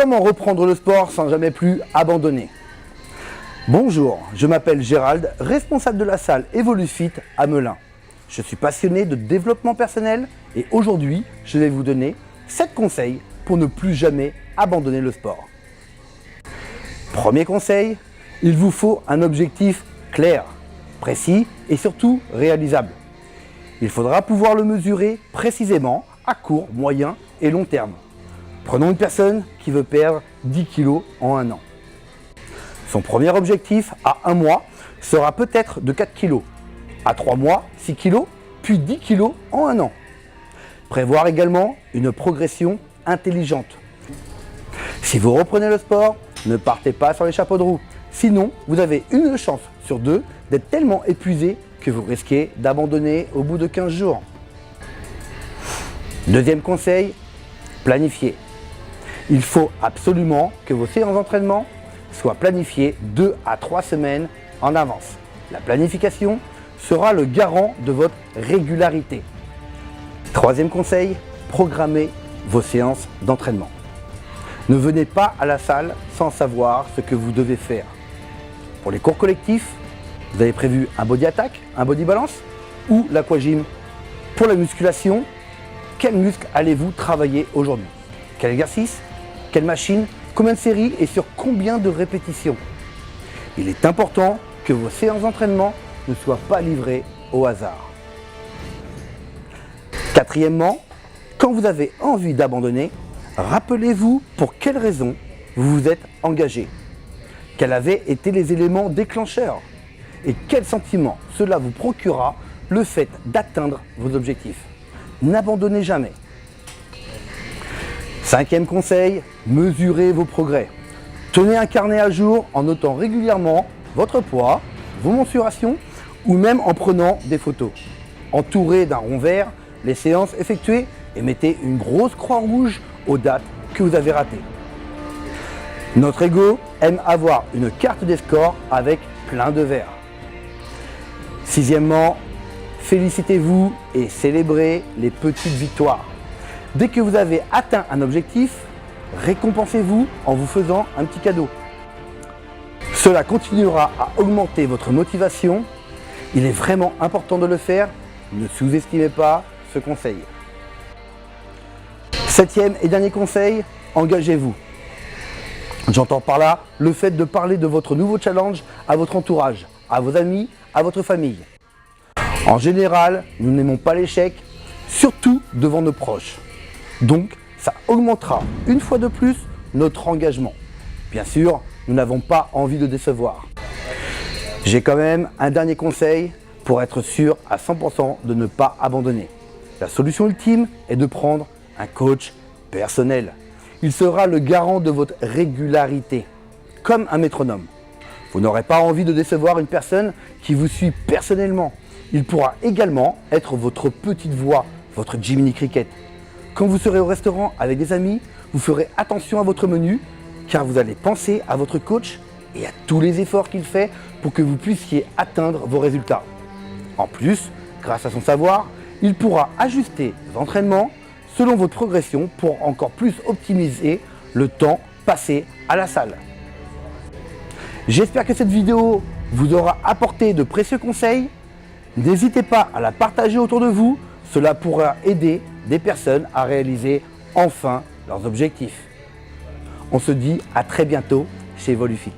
Comment reprendre le sport sans jamais plus abandonner? Bonjour, je m'appelle Gérald, responsable de la salle Evolufit à Melun. Je suis passionné de développement personnel et aujourd'hui, je vais vous donner 7 conseils pour ne plus jamais abandonner le sport. Premier conseil, il vous faut un objectif clair, précis et surtout réalisable. Il faudra pouvoir le mesurer précisément à court, moyen et long terme. Prenons une personne qui veut perdre 10 kg en un an. Son premier objectif à 1 mois sera peut-être de 4 kg, à 3 mois 6 kg, puis 10 kg en un an. Prévoir également une progression intelligente. Si vous reprenez le sport, ne partez pas sur les chapeaux de roue, sinon vous avez une chance sur 2 d'être tellement épuisé que vous risquez d'abandonner au bout de 15 jours. Deuxième conseil, planifier. Il faut absolument que vos séances d'entraînement soient planifiées 2 à 3 semaines en avance. La planification sera le garant de votre régularité. Troisième conseil, programmez vos séances d'entraînement. Ne venez pas à la salle sans savoir ce que vous devez faire. Pour les cours collectifs, vous avez prévu un body attack, un body balance ou l'aquagym. Pour la musculation, quel muscle allez-vous travailler aujourd'hui? Quel exercice? Quelle machine? Combien de séries et sur combien de répétitions? Il est important que vos séances d'entraînement ne soient pas livrées au hasard. Quatrièmement, quand vous avez envie d'abandonner, rappelez-vous pour quelles raisons vous vous êtes engagé. Quels avaient été les éléments déclencheurs et quel sentiment cela vous procurera le fait d'atteindre vos objectifs. N'abandonnez jamais. Cinquième conseil, mesurez vos progrès. Tenez un carnet à jour en notant régulièrement votre poids, vos mensurations ou même en prenant des photos. Entourez d'un rond vert les séances effectuées et mettez une grosse croix rouge aux dates que vous avez ratées. Notre ego aime avoir une carte des scores avec plein de verts. Sixièmement, félicitez-vous et célébrez les petites victoires. Dès que vous avez atteint un objectif, récompensez-vous en vous faisant un petit cadeau. Cela continuera à augmenter votre motivation. Il est vraiment important de le faire. Ne sous-estimez pas ce conseil. Septième et dernier conseil, engagez-vous. J'entends par là le fait de parler de votre nouveau challenge à votre entourage, à vos amis, à votre famille. En général, nous n'aimons pas l'échec, surtout devant nos proches. Donc, ça augmentera une fois de plus notre engagement. Bien sûr, nous n'avons pas envie de décevoir. J'ai quand même un dernier conseil pour être sûr à 100% de ne pas abandonner. La solution ultime est de prendre un coach personnel. Il sera le garant de votre régularité, comme un métronome. Vous n'aurez pas envie de décevoir une personne qui vous suit personnellement. Il pourra également être votre petite voix, votre Jiminy Cricket. Quand vous serez au restaurant avec des amis, vous ferez attention à votre menu car vous allez penser à votre coach et à tous les efforts qu'il fait pour que vous puissiez atteindre vos résultats. En plus, grâce à son savoir, il pourra ajuster l'entraînement selon votre progression pour encore plus optimiser le temps passé à la salle. J'espère que cette vidéo vous aura apporté de précieux conseils. N'hésitez pas à la partager autour de vous, cela pourra aider des personnes à réaliser enfin leurs objectifs. On se dit à très bientôt chez Evolufit.